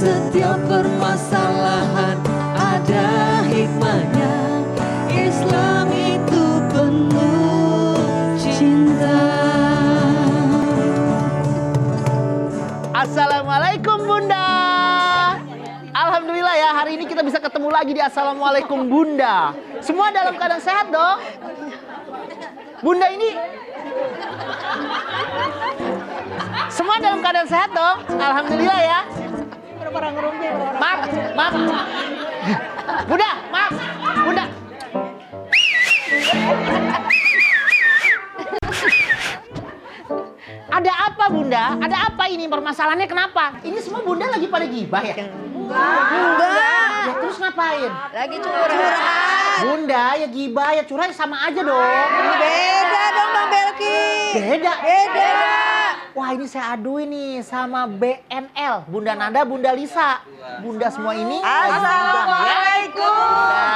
Setiap permasalahan ada hikmahnya. Islam itu penuh cinta. Assalamualaikum Bunda. Alhamdulillah ya, hari ini kita bisa ketemu lagi di Assalamualaikum Bunda. Semua dalam keadaan sehat dong. Bunda ini semua dalam keadaan sehat dong. Alhamdulillah ya. Maaf. Bunda, maaf. Bunda. Ada apa Bunda? Ada apa ini? Permasalahannya kenapa? Ini semua Bunda lagi pada gibah ya? Enggak. Ya terus ngapain? Lagi curhat. Bunda ya gibah ya curhat sama aja dong. Beda dong Bang Belki. Beda. Beda. Wah ini saya aduin nih sama BNL. Bunda Nanda, Bunda Lisa. Bunda semua ini. Assalamualaikum. Bunda.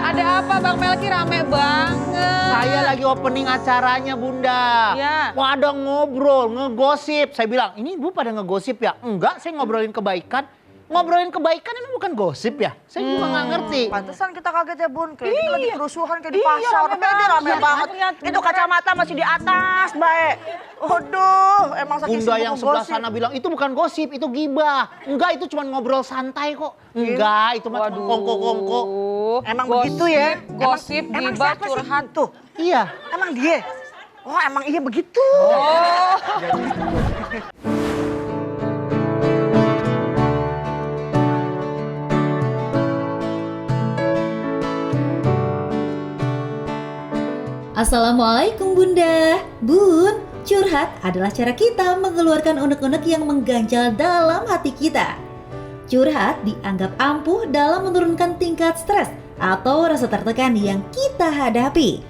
Ada apa Bang Melki, rame banget. Saya lagi opening acaranya Bunda. Ya. Wah ada ngobrol, ngegosip. Saya bilang, ini Bu pada ngegosip ya? Enggak, saya ngobrolin kebaikan. Ngobrolin kebaikan ini bukan gosip ya? Saya juga nggak ngerti. Pantesan kita kaget ya Bun, kayak gitu lagi kerusuhan kayak di pasar. Rame banget. Itu kacamata masih di atas, baik. Waduh, emang saking Bunda sibuk yang sebelah ngegosip. sana bilang, itu bukan gosip, itu gibah. Enggak, itu cuma ngobrol santai kok. Enggak, itu mah cuma kongko-kongko. Emang begitu ya? Gosip, Emang gibah, siapa sih? curhat. Tuh, Iya. emang dia. Oh emang iya begitu. Assalamualaikum Bunda. Bun, curhat adalah cara kita mengeluarkan unek-unek yang mengganjal dalam hati kita. Curhat dianggap ampuh dalam menurunkan tingkat stres atau rasa tertekan yang kita hadapi.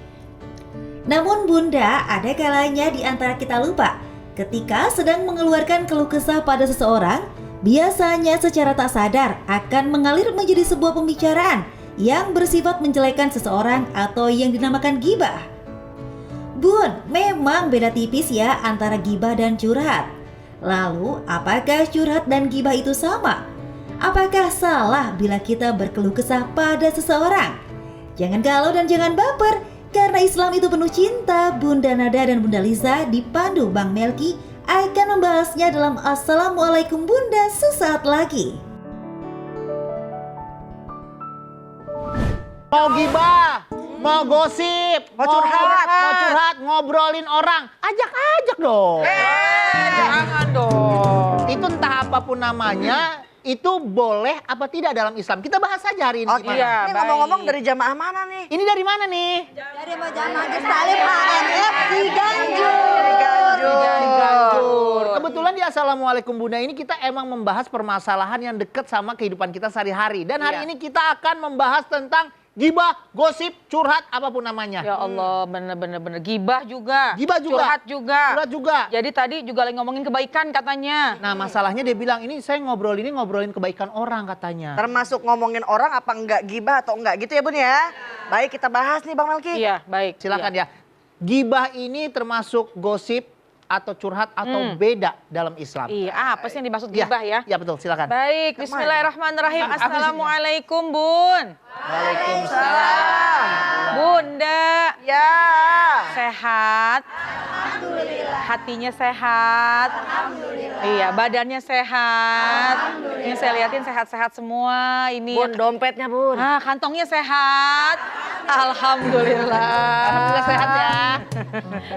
Namun Bunda, ada kalanya di antara kita lupa ketika sedang mengeluarkan keluh kesah pada seseorang, biasanya secara tak sadar akan mengalir menjadi sebuah pembicaraan yang bersifat menjelekan seseorang atau yang dinamakan gibah. Bun, memang beda tipis ya antara gibah dan curhat. Lalu, apakah curhat dan gibah itu sama? Apakah salah bila kita berkeluh kesah pada seseorang? Jangan galau dan jangan baper, karena Islam itu penuh cinta. Bunda Nada dan Bunda Lisa dipandu Bang Melki akan membahasnya dalam Assalamualaikum Bunda sesaat lagi. Mau gibah, mau gosip, Mau curhat. ngobrolin orang. Ajak dong. Jangan dong. Itu entah apapun namanya, itu boleh apa tidak dalam Islam. Kita bahas saja hari ini. Oh gimana? iya, ini baik. ngomong-ngomong dari jamaah mana nih? Ini dari mana nih? Dari Majamaah Salim HMF di Ganjuk. Di Ganjuk. Kebetulan di Assalamualaikum Bunda ini kita emang membahas permasalahan yang dekat sama kehidupan kita sehari-hari. Dan hari ini kita akan membahas tentang gibah, gosip, curhat, apapun namanya. Ya Allah, bener-bener gibah juga. Gibah juga. Curhat juga. Curhat juga. Jadi tadi juga lagi ngomongin kebaikan katanya. Nah masalahnya dia bilang ini saya ngobrolin kebaikan orang katanya. Termasuk ngomongin orang apa enggak gibah atau enggak gitu ya Bun ya? Baik kita bahas nih Bang Melki. Iya, baik. Silakan Iya. ya. Gibah ini termasuk gosip atau curhat atau beda dalam Islam. Iya, apa sih yang dimaksud gibah ya? Iya betul, silakan. Baik, bismillahirrahmanirrahim. Apa sih? Assalamualaikum Bun. Waalaikumsalam. Bunda, Ya. sehat? Alhamdulillah. Hatinya sehat? Alhamdulillah. Iya, badannya sehat? Ini saya liatin sehat-sehat semua. Ini Bun dompetnya Bun. kantongnya sehat? Alhamdulillah. Alhamdulillah sehat ya.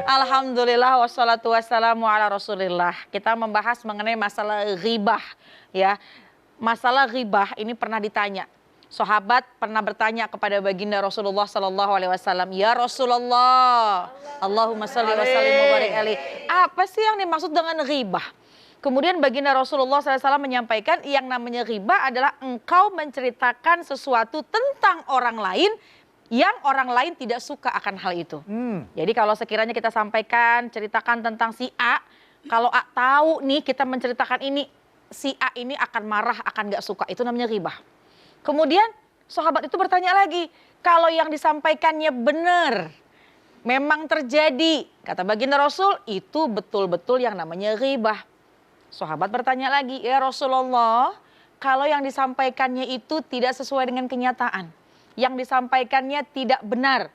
Alhamdulillah wassalatu wassalamu ala rasulillah. Kita membahas mengenai masalah ghibah ya. Masalah ghibah ini pernah ditanya. Sahabat pernah bertanya kepada baginda Rasulullah sallallahu alaihi wasallam, "Ya Rasulullah, Allahumma shalli wa sallim wa barik alaihi. Apa sih yang dimaksud dengan ghibah?" Kemudian baginda Rasulullah SAW menyampaikan yang namanya ghibah adalah engkau menceritakan sesuatu tentang orang lain yang orang lain tidak suka akan hal itu. Jadi kalau sekiranya kita sampaikan, ceritakan tentang si A, kalau A tahu nih kita menceritakan ini, si A ini akan marah, akan gak suka. Itu namanya ghibah. Kemudian sahabat itu bertanya lagi, kalau yang disampaikannya benar, memang terjadi, kata baginda Rasul, itu betul-betul yang namanya ghibah. Sahabat bertanya lagi, ya Rasulullah, kalau yang disampaikannya itu tidak sesuai dengan kenyataan. Yang disampaikannya tidak benar.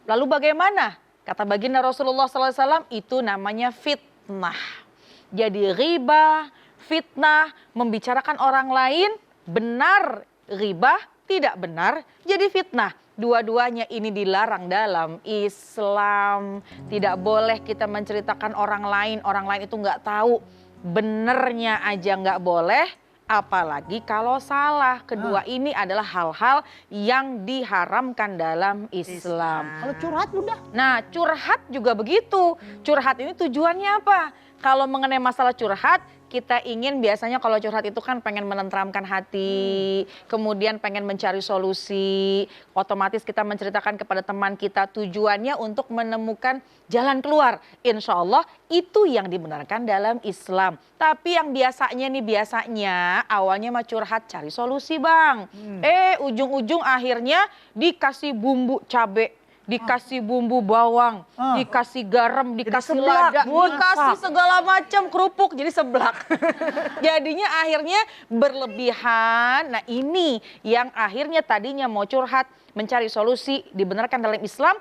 Lalu bagaimana? Kata baginda Rasulullah SAW, itu namanya fitnah. Jadi ghibah, fitnah, membicarakan orang lain, benar ghibah, tidak benar, jadi fitnah. Dua-duanya ini dilarang dalam Islam. Tidak boleh kita menceritakan orang lain itu nggak tahu. Benernya aja nggak boleh, apalagi kalau salah. Kedua ini adalah hal-hal yang diharamkan dalam Islam. Kalau curhat Bunda? Nah, curhat juga begitu. Curhat ini tujuannya apa? Kalau mengenai masalah curhat, kita ingin biasanya kalau curhat itu kan pengen menenteramkan hati, kemudian pengen mencari solusi, otomatis kita menceritakan kepada teman kita, tujuannya untuk menemukan jalan keluar. Insya Allah itu yang dibenarkan dalam Islam. Tapi yang biasanya awalnya mah curhat cari solusi bang. Ujung-ujung akhirnya dikasih bumbu cabe, dikasih bumbu bawang, dikasih garam, dikasih lada, dikasih segala macam kerupuk, jadi seblak. Jadinya akhirnya berlebihan. Nah ini yang akhirnya tadinya mau curhat, mencari solusi, dibenarkan dalam Islam,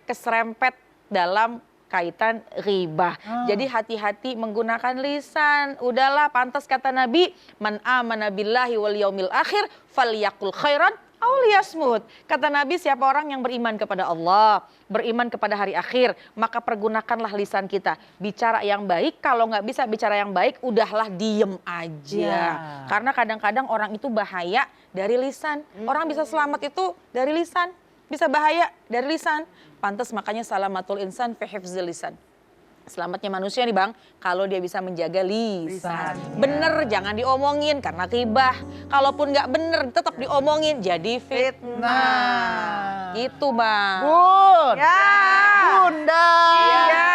keserempet dalam kaitan ghibah. Jadi hati-hati menggunakan lisan. Udahlah, pantas kata Nabi, man amana billahi wal yaumil akhir falyaqul khairan auliyasmut. Kata Nabi, siapa orang yang beriman kepada Allah, beriman kepada hari akhir, maka pergunakanlah lisan kita. Bicara yang baik, kalau nggak bisa bicara yang baik, udahlah diem aja. Karena kadang-kadang orang itu bahaya dari lisan. Orang bisa selamat itu dari lisan, bisa bahaya dari lisan. Pantas makanya salamatul insan fi hifzil lisan. Selamatnya manusia nih bang, kalau dia bisa menjaga lisan. Bener, jangan diomongin karena ghibah. Kalaupun nggak bener, tetap diomongin, jadi fitnah. Gitu bang. Bun. Ya. Bunda. Iya.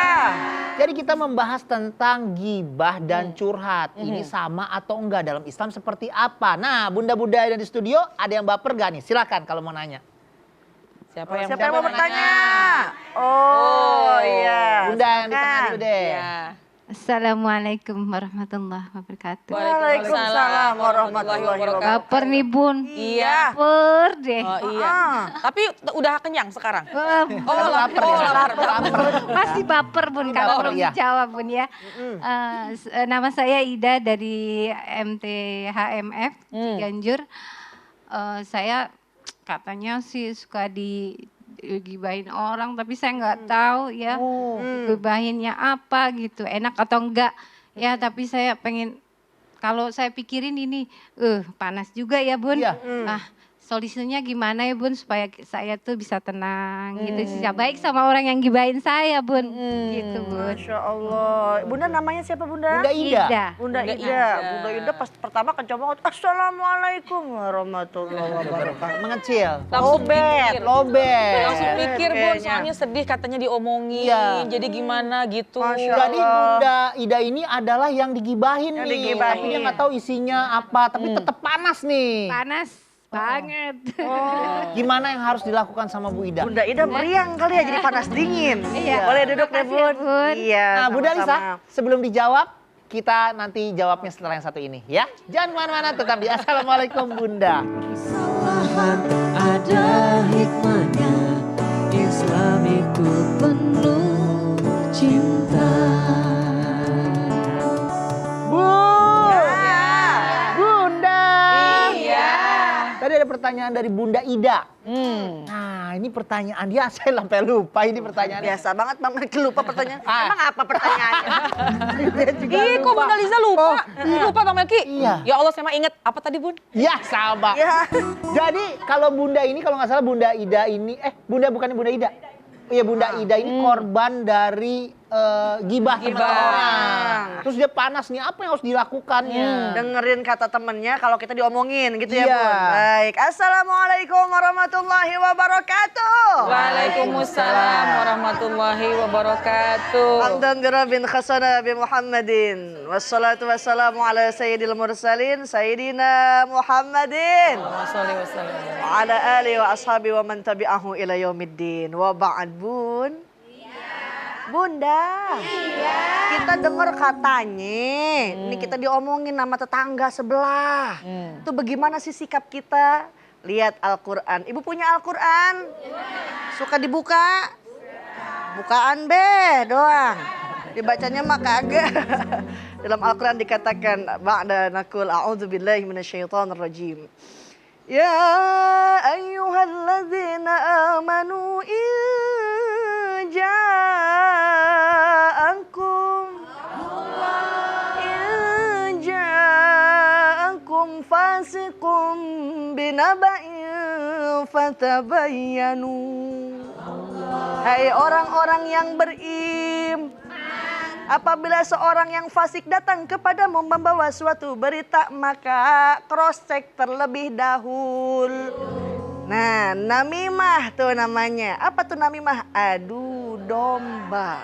Jadi kita membahas tentang gibah dan curhat. Ini sama atau enggak dalam Islam seperti apa? Nah, bunda-bunda yang di studio ada yang baper gak nih? Silakan kalau mau nanya. Siapa yang mau bertanya? Oh iya. Bunda yang di tengah dulu deh. Ya. Assalamualaikum warahmatullahi wabarakatuh. Waalaikumsalam warahmatullahi wabarakatuh. Baper nih bun. Iya. Baper deh. Oh iya. Tapi udah kenyang sekarang. Lapar ya? Lapar. Masih baper bun kalau Baper, belum iya. dijawab bun ya. Nama saya Ida dari MTHMF Ciganjur. Saya katanya sih suka digibahin orang, tapi saya nggak tahu ya gibahinnya apa gitu, enak atau enggak ya. Tapi saya pengen, kalau saya pikirin ini panas juga ya bun. Iya. Solusinya gimana ya bun supaya saya tuh bisa tenang gitu, bisa baik sama orang yang gibahin saya bun, gitu bun. Masya Allah. Bunda namanya siapa bunda? Bunda Ida. Bunda Ida. Bunda Ida pas pertama kecoba, Assalamualaikum warahmatullahi wabarakatuh. Mengecil. Langsung mikir. Lobet. Langsung mikir bun, Kayaknya. soalnya sedih katanya diomongin. Iya. Jadi gimana gitu. Masya Jadi Bunda Ida ini adalah yang digibahin Yang nih. digibahin. Tapi dia nggak tahu isinya apa, tapi tetap panas nih. Panas banget. Gimana yang harus dilakukan sama Bu Ida? Bunda Ida meriang kali ya, jadi panas dingin. Iya. Boleh duduk deh Makasih ya, bun. Bun. Iya. Nah, Bunda Lisa, sama-sama. sebelum dijawab, kita nanti jawabnya setelah yang satu ini, ya. Jangan kemana-mana, tetap di Assalamualaikum Bunda. Kesalahan ada hikmahnya. Islam itu penuh cinta. Bunda. Iya. Tadi ada pertanyaan dari Bunda Ida. Nah, ini pertanyaan dia saya sampai lupa ini pertanyaannya. Biasa banget Bang, lupa pertanyaan. Ah. Emang apa pertanyaannya? Ih, kok Bunda Liza lupa? Lupa Bang Melki? Iya. Ya Allah, saya mah inget. Apa tadi bun? Ya, sama. Ya. Jadi kalau Bunda ini, kalau nggak salah Bunda Ida ini, Bunda bukannya Bunda Ida. Iya, Bunda Ida ini korban dari gibah teman orang. Terus dia panas nih, apa yang harus dilakukannya? Dengerin kata temennya kalau kita diomongin gitu ya Iya. Bun. Baik. Assalamualaikum warahmatullahi wabarakatuh. Waalaikumsalam warahmatullahi wabarakatuh. Hamdan birabin khasana bi Muhammadin. Wassalatu wassalamu ala sayyidil mursalin Sayyidina Muhammadin. Wassalli wassalam. Wa ala alihi wa ashabi wa man tabi'ahu ila yaumiddin. Wa ba'd bun. Bunda. Iya. Kita dengar katanya, ini kita diomongin sama tetangga sebelah. Itu bagaimana sih sikap kita? Lihat Al-Quran. Ibu punya Al-Quran? Suka dibuka? Bukaan be doang. Dibacanya mah kagak. Dalam Al-Quran dikatakan, ba'da nakul a'udzubillahi minasyaitonirrajim. Ya ayyuhalladzina amanu in ja'akum fasiqum binaba'in fatabayyanu. Hai orang-orang yang apabila seorang yang fasik datang kepadamu membawa suatu berita, maka cross check terlebih dahulu. Nah, namimah tuh namanya. Apa tuh namimah? Adu domba.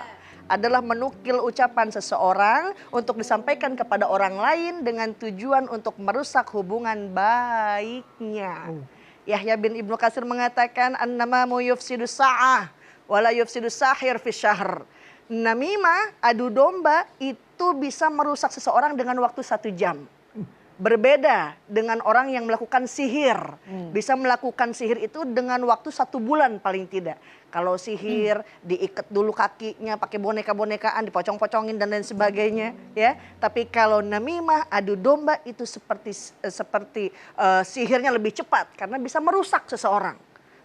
Adalah menukil ucapan seseorang untuk disampaikan kepada orang lain dengan tujuan untuk merusak hubungan baiknya. Yahya bin Ibnu Katsir mengatakan an-namamu yufsidus sa'ah wala yufsidus sahir fi syahr. Namimah, adu domba itu bisa merusak seseorang dengan waktu 1 jam. Berbeda dengan orang yang melakukan sihir. Bisa melakukan sihir itu dengan waktu 1 bulan paling tidak. Kalau sihir diikat dulu kakinya pakai boneka-bonekaan, dipocong-pocongin dan lain sebagainya, ya. Tapi kalau namimah, adu domba itu seperti sihirnya lebih cepat karena bisa merusak seseorang.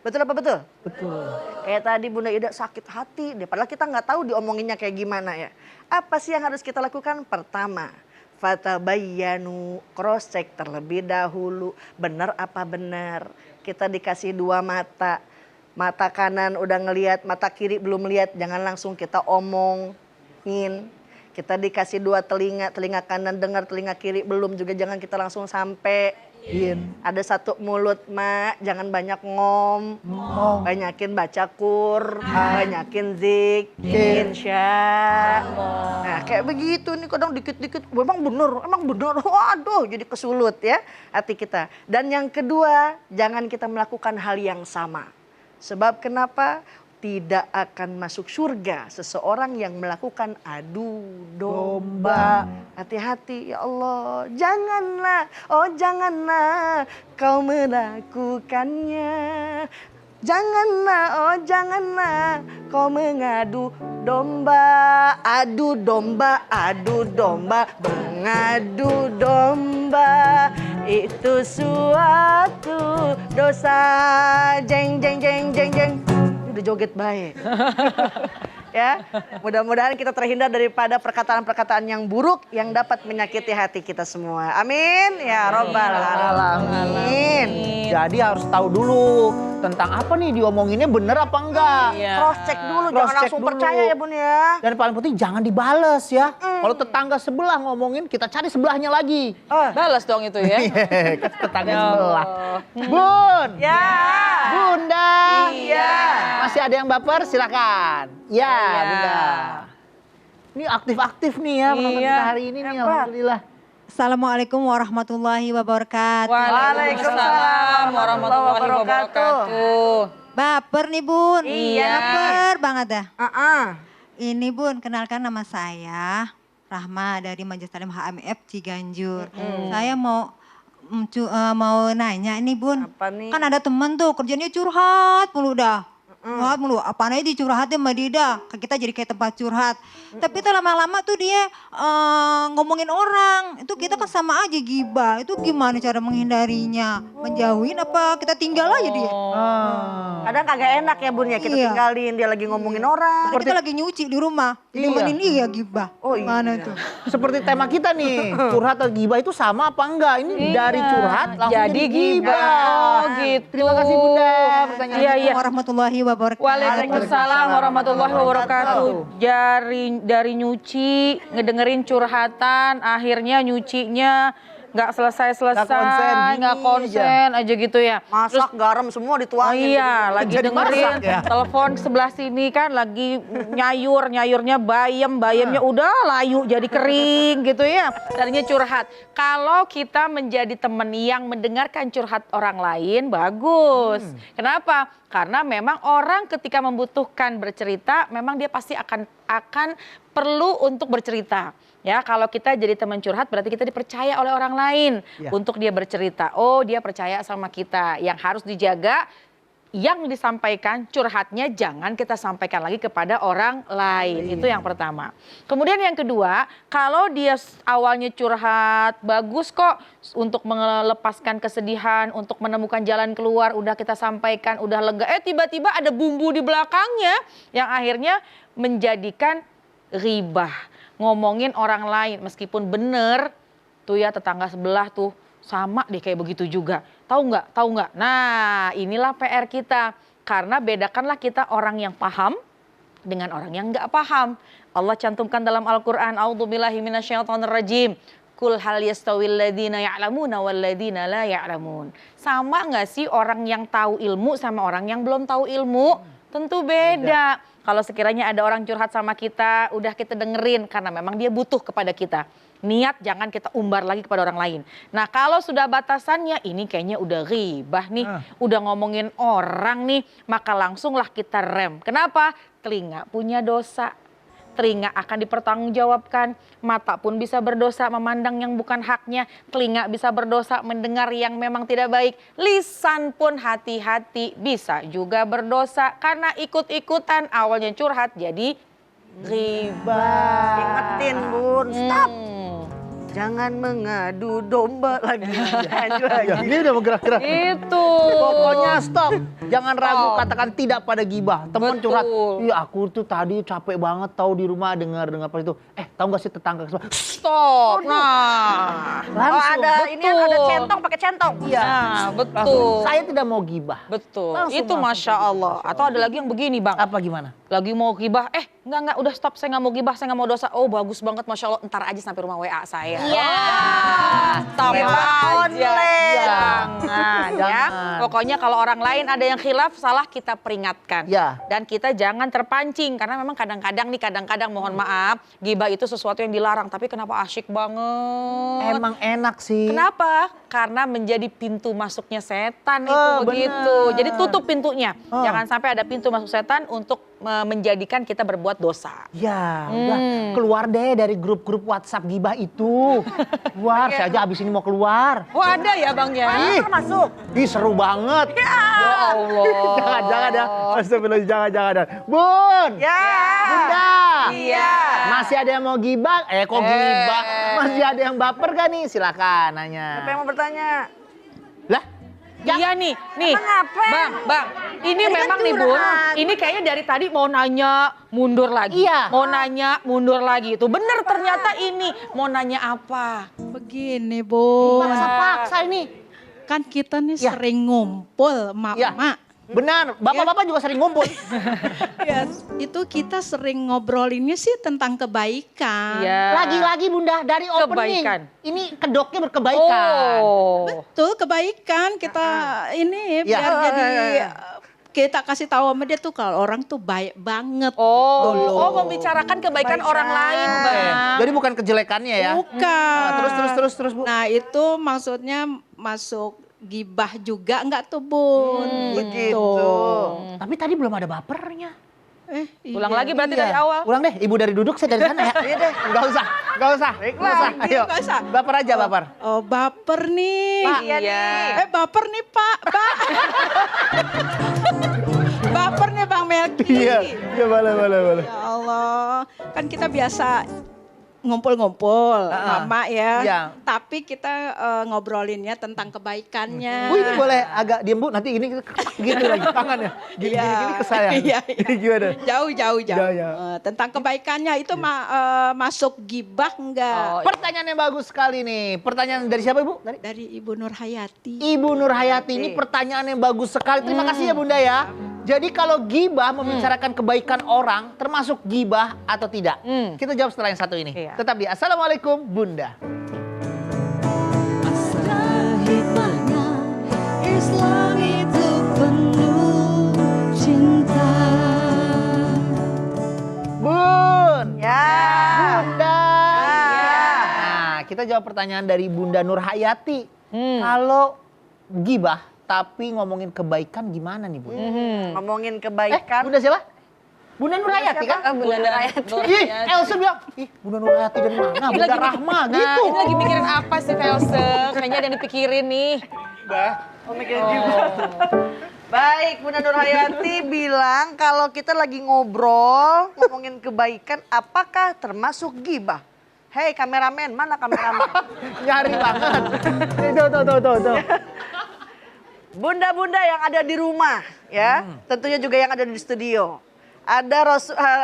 Betul apa betul? Betul. Kayak tadi Bunda Ida sakit hati deh, padahal kita nggak tahu diomonginnya kayak gimana ya. Apa sih yang harus kita lakukan? Pertama, fatabayyanu, cross check terlebih dahulu. Benar apa benar? Kita dikasih 2 mata. Mata kanan udah ngelihat, mata kiri belum lihat, jangan langsung kita omongin. Kita dikasih 2 telinga, telinga kanan dengar, telinga kiri belum juga, jangan kita langsung sampein. Ada 1 mulut, Mak, jangan banyak ngomong. Banyakin baca banyakin zikir, insya. Nah, kayak begitu nih kadang dikit-dikit, emang bener. Waduh, jadi kesulut ya hati kita. Dan yang kedua, jangan kita melakukan hal yang sama. Sebab kenapa? Tidak akan masuk surga seseorang yang melakukan adu domba. Hati-hati ya Allah. Janganlah kau melakukannya. Janganlah kau mengadu domba. Adu domba, mengadu domba. Itu suatu dosa. Jeng. Udah joget baik. Ya, mudah-mudahan kita terhindar daripada perkataan-perkataan yang buruk yang dapat menyakiti hati kita semua. Amin ya robbal alamin. Jadi harus tahu dulu tentang apa nih diomonginnya bener apa enggak. Cross check dulu, jangan langsung percaya ya Bun ya. Dan paling penting jangan dibales ya. Kalau tetangga sebelah ngomongin, kita cari sebelahnya lagi. Balas dong itu ya. Tetangga sebelah. Bun. Ya. Bunda. Iya. Masih ada yang baper? Silakan. Ya, Bunda. Ini aktif-aktif nih ya penonton kita hari ini nih, alhamdulillah. Assalamualaikum warahmatullahi wabarakatuh. Waalaikumsalam warahmatullahi wabarakatuh. Baper nih Bun. Iya. Baper banget dah. Ah. Ini Bun, kenalkan nama saya Rahma dari Majelis Taklim HMF Ciganjur. Saya mau nanya nih Bun. Apa nih? Kan ada temen tuh kerjanya curhat mulu dah. Curhat mulu, apaan aja dicurhatin sama Dida. Kita jadi kayak tempat curhat. Tapi tuh lama-lama tuh dia ngomongin orang. Itu kita kan sama aja gibah. Itu gimana cara menghindarinya? Menjauhin apa kita tinggal aja dia? Kadang kagak enak ya Bun ya, kita Iya. tinggalin dia lagi ngomongin orang. Kita lagi nyuci di rumah. Nemenin iya gibah. Oh iya. Mana tuh? Seperti tema kita nih, curhat atau gibah itu sama apa enggak? Ini dari curhat langsung jadi gibah. Oh gitu. Terima kasih Bunda pertanyaannya. Iya. Warahmatullahi wabarakatuh. Waalaikumsalam warahmatullahi wabarakatuh. Dari nyuci, ngedengerin curhatan, akhirnya nyucinya nggak selesai-selesai, gini nggak konsen aja gitu ya. Masak, garam semua Oh dituangin. iya, lagi Jadi dengerin masak ya? telepon sebelah sini kan lagi nyayurnya bayamnya udah layu jadi kering gitu ya. Tadinya curhat. Kalau kita menjadi teman yang mendengarkan curhat orang lain bagus. Kenapa? Karena memang orang ketika membutuhkan bercerita, memang dia pasti akan perlu untuk bercerita. Ya, kalau kita jadi teman curhat berarti kita dipercaya oleh orang lain untuk dia bercerita. Oh, dia percaya sama kita. Yang harus dijaga, yang disampaikan curhatnya jangan kita sampaikan lagi kepada orang lain. Itu yang pertama. Kemudian yang kedua, kalau dia awalnya curhat bagus kok untuk melepaskan kesedihan, untuk menemukan jalan keluar, udah kita sampaikan, udah lega. Tiba-tiba ada bumbu di belakangnya yang akhirnya menjadikan ghibah. Ngomongin orang lain meskipun bener tuh ya tetangga sebelah tuh sama deh kayak begitu juga. Tahu nggak? Nah inilah PR kita. Karena bedakanlah kita orang yang paham dengan orang yang nggak paham. Allah cantumkan dalam Al-Quran, A'udzubillahi minasyaitonirrajim. Kul hal yastawil ladina ya'lamuna wal ladina la ya'lamun. Sama nggak sih orang yang tahu ilmu sama orang yang belum tahu ilmu? Tentu beda. Kalau sekiranya ada orang curhat sama kita, udah kita dengerin karena memang dia butuh kepada kita. Niat jangan kita umbar lagi kepada orang lain. Nah kalau sudah batasannya ini kayaknya udah ghibah nih, udah ngomongin orang nih, maka langsunglah kita rem. Kenapa? Telinga punya dosa. Telinga akan dipertanggungjawabkan, mata pun bisa berdosa memandang yang bukan haknya, telinga bisa berdosa mendengar yang memang tidak baik, lisan pun hati-hati bisa juga berdosa karena ikut-ikutan awalnya curhat jadi ghibah. Ingetin Bun, stop. Jangan mengadu domba lagi. Ini udah bergerak-gerak. Itu. Pokoknya stop. Jangan ragu katakan tidak pada gibah. Teman curhat, iya aku tuh tadi capek banget tahu di rumah dengar pas itu. Tahu gak sih tetangga sebelah? Stop. Nah. Oh ada ini ada centong pakai centong. Iya. Nah, betul. Saya tidak mau gibah. Betul. Langsung Itu masuk Masya Allah. Atau ada lagi yang begini Bang. Apa gimana? Lagi mau gibah, enggak, udah stop, saya nggak mau gibah, saya nggak mau dosa. Oh bagus banget, Masya Allah, ntar aja sampai rumah WA saya. Iya. Stop aja. Jangan ya. Jangan. Pokoknya kalau orang lain ada yang khilaf, salah kita peringatkan. Ya. Dan kita jangan terpancing, karena memang kadang-kadang mohon maaf, gibah itu sesuatu yang dilarang, tapi kenapa asyik banget. Emang enak sih. Kenapa? Karena menjadi pintu masuknya setan itu begitu. Bener. Jadi tutup pintunya. Jangan sampai ada pintu masuk setan untuk menjadikan kita berbuat dosa. Ya, udah keluar deh dari grup-grup WhatsApp gibah itu. Keluar, saya aja abis ini mau keluar. Oh ada ya Bang ya? Ih, Masuk. ih seru banget. Ya Allah. Jangan ya. Astagfirullah, jangan. Bun. Ya. Bunda. Iya. Masih ada yang mau gibah? Kok gibah? Masih ada yang baper gak nih? Silakan nanya. Siapa yang mau bertanya? Lah? Iya nih. Emang apa? Bang. Ini Tadi kan memang nih Bun. curhat. Ini kayaknya dari tadi mau nanya, mundur lagi. Iya. Mau nanya, mundur lagi. Itu bener ternyata ini. Mau nanya apa? Begini Bu, Paksa-paksa ini. kan kita nih Ya. sering ngumpul emak-emak. Benar, bapak-bapak juga sering ngumpul. Ya, itu kita sering ngobrolinnya sih tentang kebaikan. Iya. Lagi-lagi Bunda, dari opening. Kebaikan. Ini kedoknya berkebaikan. Oh. Betul, kebaikan kita ini Ya. biar jadi kita kasih tahu sama dia tuh kalau orang tuh baik banget. Oh, membicarakan kebaikan orang lain, Bang. Jadi bukan kejelekannya ya. Bukan. Terus Bu. Nah, itu maksudnya masuk gibah juga enggak tuh Bun? Gitu. Tapi tadi belum ada bapernya. Ulang iya. lagi berarti dari awal. Ulang deh, ibu dari duduk, saya dari sana ya. Iya deh. Enggak usah. Ayo. Nggak usah. Baper aja, baper. Oh, baper nih. Iya. Baper nih Pak. Baper nih Bang Melki. Iya, boleh. Ya Allah, kan kita biasa ngumpul-ngumpul, mama ya. Iya. Tapi kita ngobrolinnya tentang kebaikannya. Bu, ini boleh agak diem Bu, nanti ini gitu lagi tangannya. Gini ke saya. Iya. Ini gimana? Jauh. Ya. Tentang kebaikannya itu masuk gibah enggak? Pertanyaan yang bagus sekali nih. Pertanyaan dari siapa Ibu? Dari Ibu Nur Hayati. Ibu Nur Hayati, ini pertanyaan yang bagus sekali. Terima kasih ya Bunda ya. Jadi kalau gibah membicarakan kebaikan orang, termasuk gibah atau tidak? Kita jawab setelah yang satu ini. Iya. Tetap di Assalamualaikum Bunda. Islam itu penuh cinta. Bun. Ya. Bunda. Ya. Nah, kita jawab pertanyaan dari Bunda Nur Hayati. Kalau gibah tapi ngomongin kebaikan gimana nih, Bun? Ngomongin kebaikan. Bunda siapa? Bunda Nur Hayati kan? Bunda Hayati. Ih, Elsa bilang, ih Bunda Nur Hayati dari mana? Bunda Rahma Nah, gitu. ini lagi mikirin apa sih Telse? Kayaknya ada yang dipikirin nih. Oh, mikirin gibah. Baik, Bunda Nur Hayati bilang kalau kita lagi ngobrol, ngomongin kebaikan, apakah termasuk gibah? Hei kameramen, mana kameramen? Nyari banget. Tuh. Bunda-bunda yang ada di rumah, ya, tentunya juga yang ada di studio. Ada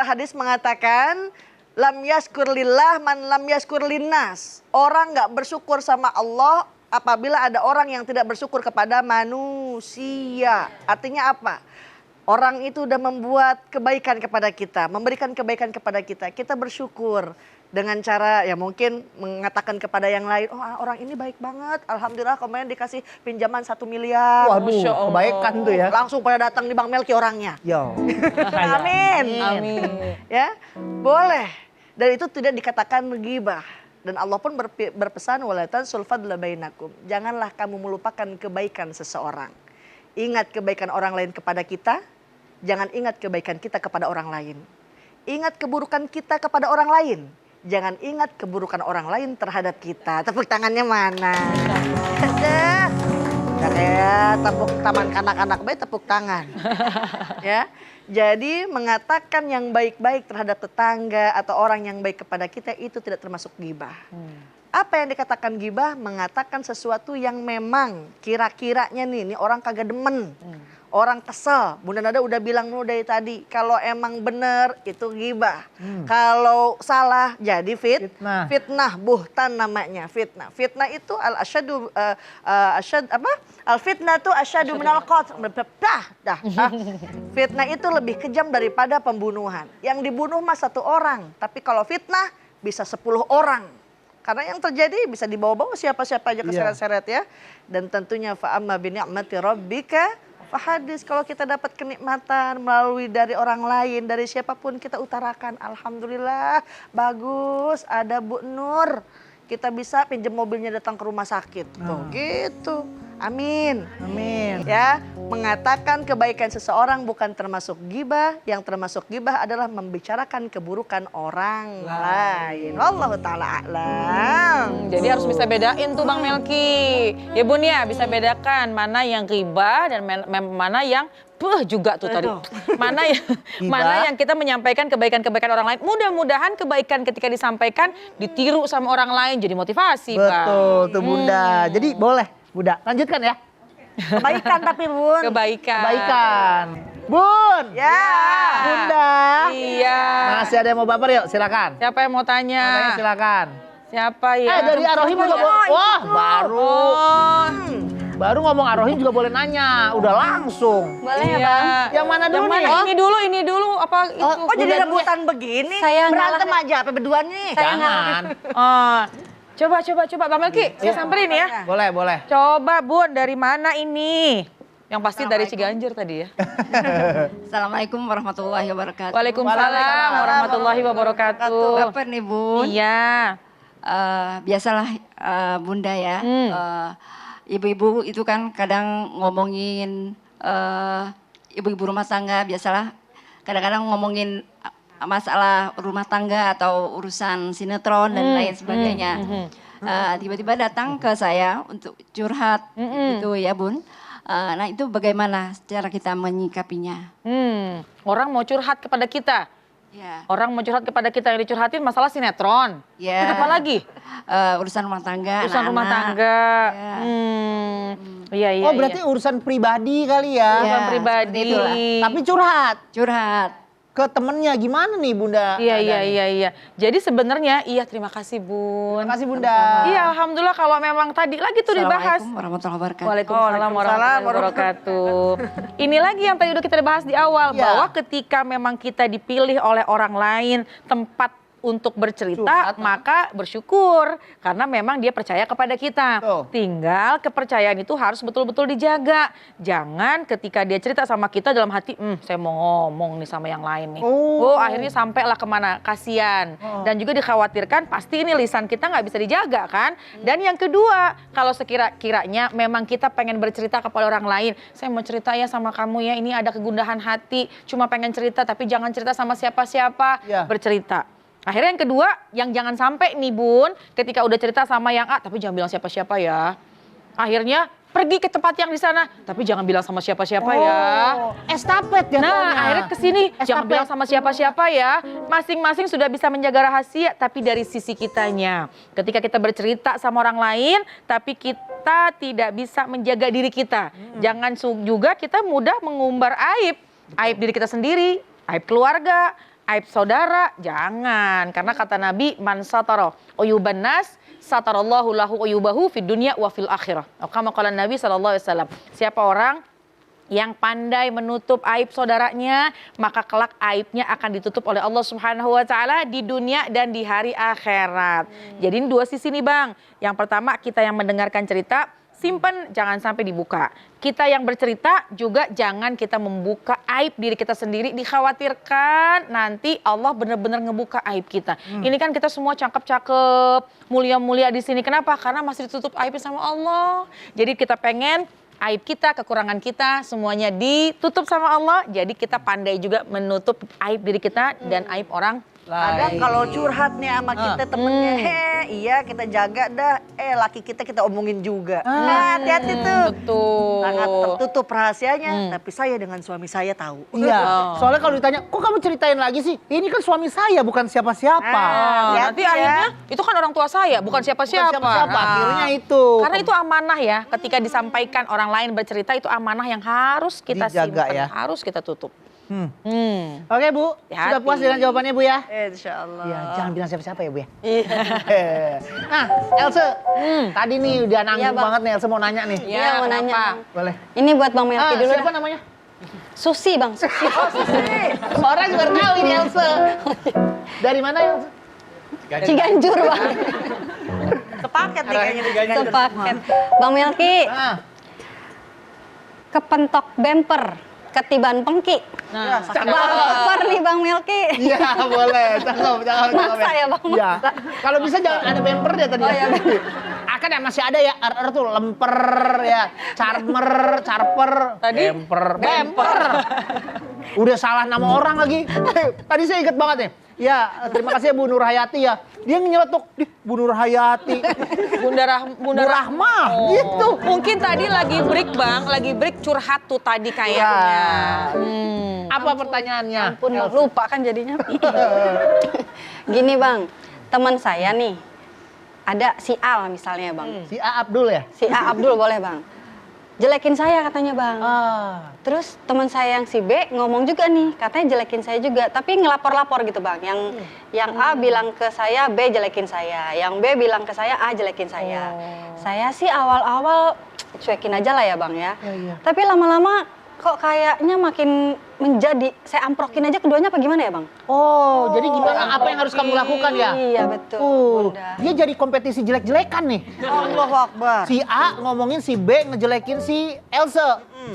hadis mengatakan, lam yaskur lillah man lam yaskur linnas. Orang nggak bersyukur sama Allah apabila ada orang yang tidak bersyukur kepada manusia. Artinya apa? Orang itu udah membuat kebaikan kepada kita, memberikan kebaikan kepada kita. Kita bersyukur dengan cara ya mungkin mengatakan kepada yang lain, oh orang ini baik banget, alhamdulillah kemarin dikasih pinjaman 1 miliar. Waduh, kebaikan tuh ya. Langsung pada datang di Bang Melki orangnya. Yo. Amin. Amin. Ya, boleh. Dan itu tidak dikatakan ghibah. Dan Allah pun berpesan walatan sulfadla bainakum. Janganlah kamu melupakan kebaikan seseorang. Ingat kebaikan orang lain kepada kita, jangan ingat kebaikan kita kepada orang lain. Ingat keburukan kita kepada orang lain. Jangan ingat keburukan orang lain terhadap kita. Tepuk tangannya mana? Ada. Ya kayak tepuk taman kanak-kanak baik tepuk tangan. Ya. Jadi mengatakan yang baik-baik terhadap tetangga atau orang yang baik kepada kita itu tidak termasuk ghibah. Apa yang dikatakan ghibah? Mengatakan sesuatu yang memang kira-kiranya nih orang kagak demen. Orang kesel. Bunda Nada udah bilang dulu dari tadi, kalau emang bener itu ghibah. Kalau salah jadi Fitnah. fitnah, buhtan namanya, fitnah. Fitnah itu al-asyadu al-fitnah itu asyadu minal qatl. Fitnah itu lebih kejam daripada pembunuhan. Yang dibunuh mah 1 orang, tapi kalau fitnah bisa 10 orang. Karena yang terjadi bisa dibawa-bawa siapa-siapa aja keseret-seret ya. Dan tentunya fa'amma bini'mati rabbika fahadis. Kalau kita dapat kenikmatan melalui dari orang lain, dari siapapun kita utarakan. Alhamdulillah, bagus ada Bu Nur. Kita bisa pinjam mobilnya datang ke rumah sakit. Tuh gitu. Amin. Amin. Ya, mengatakan kebaikan seseorang bukan termasuk ghibah. Yang termasuk ghibah adalah membicarakan keburukan orang lain. Wallahu ta'ala a'lam. Jadi harus bisa bedain tuh Bang Melki. Ya Bun ya, bisa bedakan mana yang ghibah dan mana yang juga tuh tadi. Mana yang kita menyampaikan kebaikan-kebaikan orang lain. Mudah-mudahan kebaikan ketika disampaikan ditiru sama orang lain jadi motivasi, Bang. Betul tuh Bunda. Jadi boleh Bunda, lanjutkan ya. Kebaikan tapi Bun. Kebaikan. Bun. Ya. Bunda. Iya. Masih ada yang mau baper yuk, silakan. Siapa yang mau tanya? Silakan. Siapa ya? Dari Arohim juga boleh. Wah, baru. Oh. Baru ngomong Arohim juga boleh nanya. Udah langsung. Boleh ya Iya. Bang? Yang mana dulu Yang mana? nih? Ini dulu apa itu? Oh jadi rebutan begini? Saya berantem aja apa berdua nih? Jangan. Oh. Coba Bang Melki, saya samperin ya. Boleh. Coba Bun, dari mana ini? Yang pasti dari Ciganjur tadi ya. Assalamualaikum warahmatullahi wabarakatuh. Waalaikumsalam warahmatullahi wabarakatuh. Baper nih Bun. Iya. Biasalah Bunda ya. Ibu-ibu itu kan kadang ngomongin ibu-ibu rumah tangga, biasalah kadang-kadang ngomongin masalah rumah tangga atau urusan sinetron dan lain sebagainya. Tiba-tiba datang ke saya untuk curhat gitu ya Bun. Nah itu bagaimana cara kita menyikapinya? Orang mau curhat kepada kita. Ya. Orang mau curhat kepada kita, yang dicurhatin masalah sinetron. Ya. Apa lagi? Urusan rumah tangga, Urusan rumah tangga. Ya. Iya. Oh berarti urusan pribadi kali ya. Urusan Ya, pribadi. seperti itulah. Tapi curhat. ke temennya gimana nih Bunda? Iya. Jadi sebenarnya terima kasih Bun. Terima kasih Bunda. Iya alhamdulillah kalau memang tadi lagi tuh dibahas. Assalamualaikum warahmatullahi wabarakatuh. Waalaikumsalam warahmatullahi wabarakatuh. Ini lagi yang tadi udah kita bahas di awal Ya. bahwa ketika memang kita dipilih oleh orang lain tempat untuk bercerita, maka bersyukur karena memang dia percaya kepada kita. Tinggal kepercayaan itu harus betul-betul dijaga. Jangan ketika dia cerita sama kita dalam hati, saya mau ngomong nih sama yang lain nih. Akhirnya sampailah kemana, kasihan. Dan juga dikhawatirkan pasti ini lisan kita nggak bisa dijaga kan. Dan yang kedua, kalau sekira-kiranya memang kita pengen bercerita kepada orang lain, saya mau cerita ya sama kamu ya, ini ada kegundahan hati, cuma pengen cerita tapi jangan cerita sama siapa-siapa, bercerita. Akhirnya yang kedua, yang jangan sampai nih Bun, ketika udah cerita sama yang A, tapi jangan bilang siapa-siapa ya. Akhirnya pergi ke tempat yang di sana, tapi jangan bilang sama siapa-siapa ya. Estafet ya. Nah, akhirnya kesini, jangan bilang sama siapa-siapa ya. Masing-masing sudah bisa menjaga rahasia, tapi dari sisi kitanya. Ketika kita bercerita sama orang lain, tapi kita tidak bisa menjaga diri kita. Jangan juga kita mudah mengumbar aib diri kita sendiri, aib keluarga, aib saudara, jangan. Karena kata Nabi, man satara uyuban nas, satarallahu lahu uyubahu fid dunya wa fil akhirah. Kama qala Nabi SAW. Siapa orang yang pandai menutup aib saudaranya, maka kelak aibnya akan ditutup oleh Allah Subhanahu wa taala di dunia dan di hari akhirat. Jadi ini dua sisi nih Bang. Yang pertama, kita yang mendengarkan cerita, simpan, jangan sampai dibuka. Kita yang bercerita juga jangan kita membuka aib diri kita sendiri. Dikhawatirkan nanti Allah benar-benar ngebuka aib kita. Ini kan kita semua cakep-cakep, mulia-mulia di sini. Kenapa? Karena masih ditutup aibnya sama Allah. Jadi kita pengen aib kita, kekurangan kita, semuanya ditutup sama Allah. Jadi kita pandai juga menutup aib diri kita dan aib orang Kadang kalau curhat nih sama kita temennya, iya kita jaga dah, laki kita omongin juga. Nah, hati-hati tuh. Betul. Sangat tertutup rahasianya, tapi saya dengan suami saya tahu. Iya, soalnya kalau ditanya, kok kamu ceritain lagi sih? Ini kan suami saya, bukan siapa-siapa. Nanti akhirnya itu kan orang tua saya, bukan siapa-siapa. Akhirnya itu. Karena itu amanah ya, ketika disampaikan orang lain bercerita itu amanah yang harus kita dijaga, simpan, ya. harus kita tutup. Oke Bu, sudah puas dengan jawabannya Bu ya? Insya Allah. Ya, jangan bilang siapa-siapa ya Bu ya. Iya. Nah, Else, tadi nih udah nanggung banget nih, Else mau nanya nih. Iya, mau nanya. Bang. Boleh. Ini buat Bang Melki dulu. Siapa namanya? Susi Bang, Susi. Orang juga tahu ini Else. Dari mana Else? Ciganjur Bang. Sepaket nih kayaknya. Sepaket. Bang Melki, kepentok bemper. Ketiban pengki. Baper nih Bang Melki. Iya boleh, cakep. Maksa ya Bang. Iya. Kalau bisa jangan ada bemper deh tadi. Oh, iya, Akan ya masih ada ya, tuh lemper ya, charmer, carper, Tadi? bemper. Udah salah nama orang lagi. Tadi saya inget banget nih. Ya, terima kasih ya Bu Nur Hayati ya. Dia nyeletuk, Bu Nur Hayati. Bunda Rahmah. Gitu. Mungkin tadi lagi break Bang, lagi break curhat tuh tadi kayaknya. Apa pertanyaannya? Ampun, lupa kan jadinya. Gini Bang, teman saya nih, ada si A misalnya Bang. Si A Abdul ya? Si A Abdul boleh Bang. Jelekin saya katanya Bang. Terus teman saya yang si B ngomong juga nih, katanya jelekin saya juga, tapi ngelapor-lapor gitu Bang. Yang A bilang ke saya, B jelekin saya. Yang B bilang ke saya, A jelekin saya. Saya sih awal-awal cuekin aja lah ya Bang ya. Tapi lama-lama kok kayaknya makin menjadi, saya amprokin aja keduanya apa gimana ya Bang? Oh, jadi gimana, apa yang harus kamu lakukan ya? Iya betul. Bunda. Dia jadi kompetisi jelek-jelekan nih. Allahu Akbar. Si A ngomongin si B ngejelekin si Else.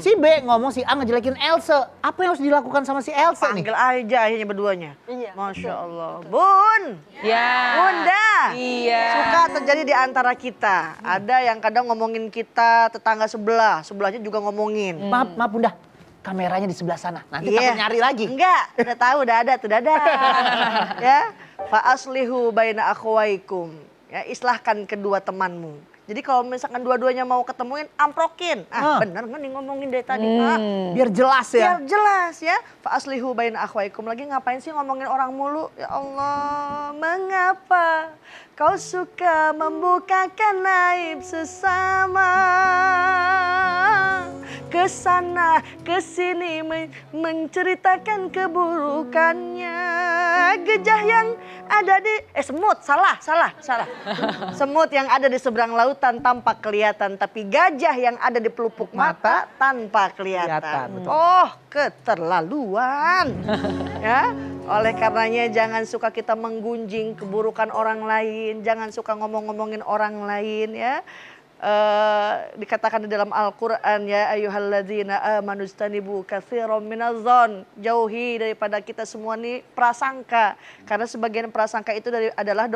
Si B ngomong si A ngejelekin Else. Apa yang harus dilakukan sama si Else nih? Panggil aja akhirnya berduanya. Iya. Masya Allah. Bun. Ya. Bunda. Iya. Suka terjadi di antara kita. Ada yang kadang ngomongin kita, tetangga sebelahnya juga ngomongin. Maaf Bunda. Kameranya di sebelah sana. Nanti Iya. takut nyari lagi. Enggak, udah tahu, udah ada tuh, dadah. Ya, fa aslihu baina akhwaikum. Ya, islahkan kedua temanmu. Jadi kalau misalkan dua-duanya mau ketemuin, amprokin. Bener nggak nih ngomongin dari tadi? Biar jelas ya. Biar jelas ya. Fa aslihu baina akhwaikum. Lagi ngapain sih ngomongin orang mulu? Ya Allah, mengapa kau suka membukakan aib sesama? Kesana kesini menceritakan keburukannya. Gejah yang ada di semut, salah. Semut yang ada di seberang lautan tampak kelihatan, tapi gajah yang ada di pelupuk mata tanpa kelihatan. Betul. Oh, keterlaluan. Ya, Oleh karenanya jangan suka kita menggunjing keburukan orang lain, jangan suka ngomong-ngomongin orang lain ya. Dikatakan di dalam Al-Quran ya ayyuhalladzina amanu istanibu katsiran minadh-dhon, jauhi daripada kita semua nih prasangka, karena sebagian prasangka itu adalah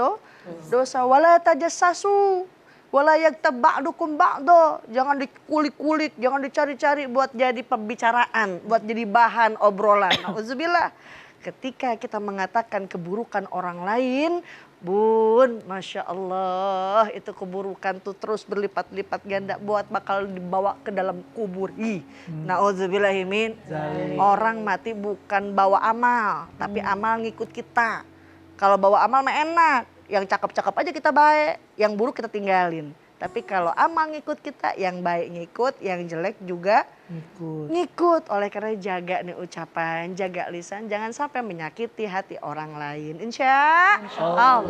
dosa. Wala tajassasu wala yaktab ba'dukum ba'do, jangan dikulik-kulik, jangan dicari-cari buat jadi pembicaraan, buat jadi bahan obrolan. Nauzubillah. Ketika kita mengatakan keburukan orang lain, Bun, Masya Allah, itu keburukan tuh terus berlipat-lipat ganda buat bakal dibawa ke dalam kubur. Nauzubillahimin. Orang mati bukan bawa amal, tapi amal ngikut kita. Kalau bawa amal mah enak, yang cakep-cakep aja kita baik, yang buruk kita tinggalin. Tapi kalau amal ngikut kita, yang baik ngikut, yang jelek juga ngikut. Oleh karena jaga nih ucapan, jaga lisan, jangan sampai menyakiti hati orang lain. Insya Allah.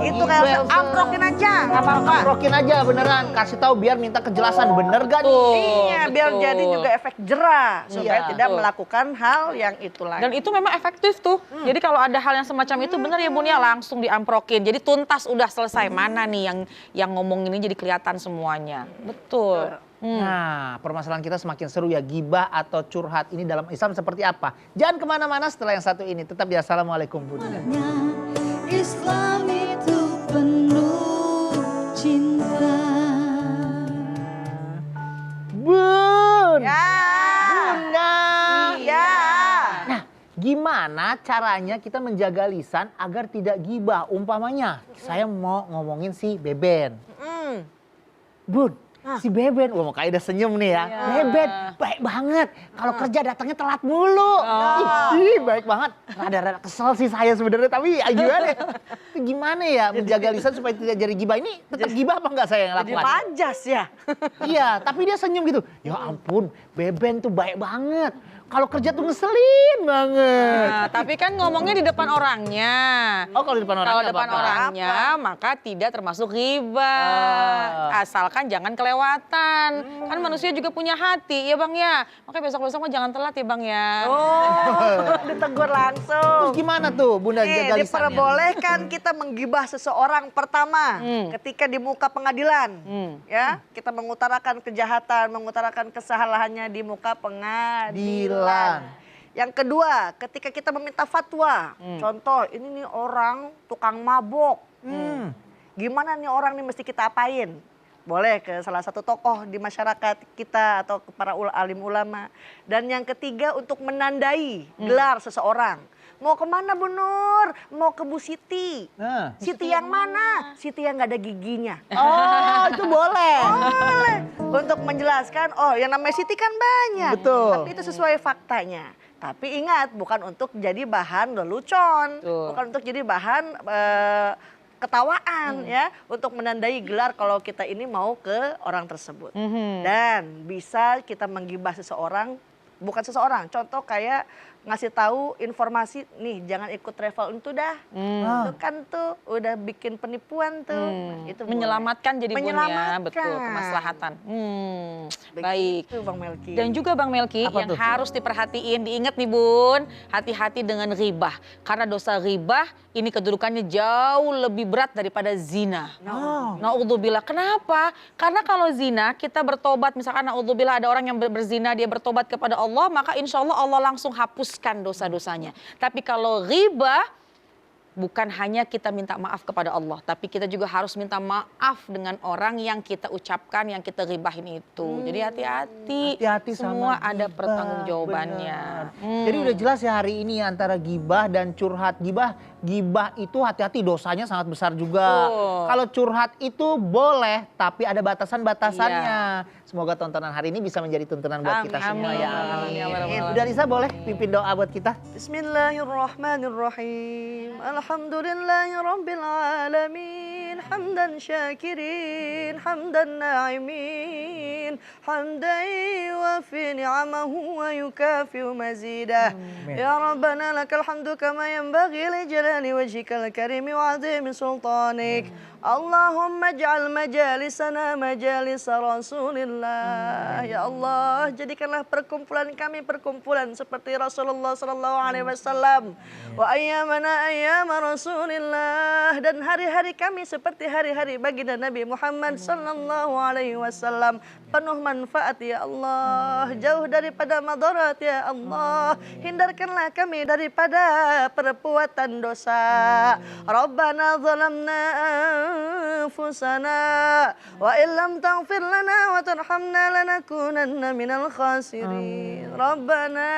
Itu kayak amprokin aja, nggak apa-apa. Amprokin aja beneran, kasih tahu biar minta kejelasan bener gak nih? Iya, biar jadi juga efek jerah supaya tidak melakukan hal yang itu lagi. Dan itu memang efektif tuh. Jadi kalau ada hal yang semacam itu bener ya Bun ya, langsung diamprokin. Jadi tuntas, udah selesai. Mana nih yang ngomong ini jadi kelihatan semuanya. Betul. Nah, permasalahan kita semakin seru ya, gibah atau curhat ini dalam Islam seperti apa? Jangan kemana-mana setelah yang satu ini. Tetap di Assalamualaikum Bunda. Islam itu penuh cinta. Bun! Ya. Bunda! Iya. Nah, gimana caranya kita menjaga lisan agar tidak gibah? Umpamanya, saya mau ngomongin si Beben. Bun, si Beben, wah makanya udah senyum nih ya. Beben, baik banget. Kalau kerja datangnya telat mulu. Ih, baik banget. Rada-rada kesel sih saya sebenarnya, tapi gimana ya? Itu gimana ya menjaga lisan supaya tidak jadi gibah? Ini tetap gibah apa enggak saya yang Jadi lakukan? pajas ya. Iya, tapi dia senyum gitu. Ya ampun, Beben tuh baik banget. Kalau kerja tuh ngeselin banget. Nah, tapi kan ngomongnya di depan orangnya. Oh, kalau di depan orangnya Kalau nggak depan apa-apa. orangnya maka tidak termasuk ghibah. Asalkan jangan kelewatan. Kan manusia juga punya hati ya Bang ya. Makanya besok-besok mah jangan telat ya Bang ya. Ditegur langsung. Terus gimana tuh Bunda jaga lisannya? Diperbolehkan kita menggibah seseorang pertama ketika di muka pengadilan. Ya, kita mengutarakan kejahatan, mengutarakan kesalahannya di muka pengadilan. Yang kedua, ketika kita meminta fatwa. Contoh, ini nih orang tukang mabok. Gimana nih orang nih mesti kita apain? Boleh ke salah satu tokoh di masyarakat kita atau ke para alim ulama. Dan yang ketiga untuk menandai gelar seseorang. Mau kemana Bu Nur? Mau ke Bu Siti. Siti yang mana? Siti yang gak ada giginya. Oh, itu boleh. Boleh. Untuk menjelaskan, oh yang namanya Siti kan banyak. Betul. Tapi itu sesuai faktanya. Tapi ingat, bukan untuk jadi bahan lelucon. Bukan untuk jadi bahan ketawaan ya. Untuk menandai gelar kalau kita ini mau ke orang tersebut. Dan bisa kita menggibah seseorang, bukan seseorang. Contoh kayak ngasih tahu informasi, nih jangan ikut travel itu dah. Itu kan tuh udah bikin penipuan tuh. Itu Menyelamatkan jadi Bun ya, Menyelamatkan. betul, kemaslahatan. Baik. Itu Bang Melki. Dan juga Bang Melki Apa yang tuh? harus diperhatiin, diingat nih Bun, hati-hati dengan ghibah. Karena dosa ghibah ini kedudukannya jauh lebih berat daripada zina. Naudzubillah. Kenapa? Karena kalau zina kita bertobat, misalkan naudzubillah ada orang yang berzina, dia bertobat kepada Allah, maka insya Allah Allah langsung hapuskan dosa-dosanya. Tapi kalau ghibah, bukan hanya kita minta maaf kepada Allah, tapi kita juga harus minta maaf dengan orang yang kita ucapkan, yang kita ghibahin itu. Jadi hati-hati. Hati-hati Semua sama ada gibah, pertanggungjawabannya. benar. Jadi udah jelas ya hari ini antara gibah dan curhat. Gibah itu hati-hati dosanya sangat besar juga. Kalau curhat itu boleh, tapi ada batasan-batasannya. Semoga tontonan hari ini bisa menjadi tuntunan buat kita semua ya. Amin. Udah Lisa boleh pimpin doa buat kita? Bismillahirrahmanirrahim. Alhamdulillahirabbil alamin. Hamdan syakirin, hamdan na'imin. حمدا يوافي نعمه ويكافئ مزيده يا ربنا لك الحمد كما ينبغي لجلال وجهك الكريم وعظيم سلطانك اللهم اجعل majalisana majalis Rasulillah. Ya Allah, jadikanlah perkumpulan kami perkumpulan seperti Rasulullah sallallahu alaihi wasallam. Wa ayyamana ayyam Rasulillah, dan hari-hari kami seperti hari-hari baginda Nabi Muhammad sallallahu alaihi wasallam. Penuh manfaat ya Allah, jauh daripada madarat ya Allah. Hindarkanlah kami daripada perbuatan dosa. Rabbana zalamna أنفسنا وإن لم تغفر لنا وترحمنا لنكونن من الخاسرين ربنا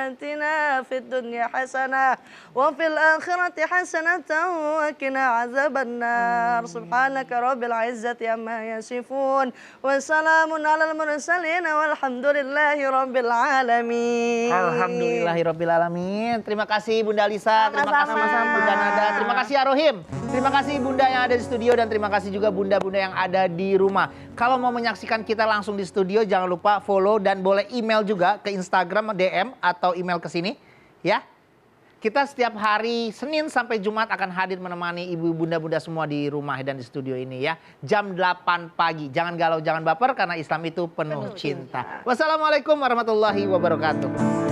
آتنا في الدنيا حسنة وفي الآخرة حسنة وقنا عذاب النار سبحانك رب العزة عما يصفون وسلام على المرسلين والحمد لله رب العالمين. Alhamdulillahirrabbilalamin. Terima kasih Bunda Lisa, terima kasih Bunda Nada, terima kasih Arohim, terima kasih Bunda yang ada di studio, dan terima kasih juga bunda-bunda yang ada di rumah. Kalau mau menyaksikan kita langsung di studio, jangan lupa follow dan boleh email juga ke Instagram, DM atau email ke sini ya. Kita setiap hari Senin sampai Jumat akan hadir menemani ibu bunda-bunda semua di rumah dan di studio ini ya. Jam 8 pagi. Jangan galau, jangan baper karena Islam itu penuh cinta. Wassalamualaikum warahmatullahi wabarakatuh.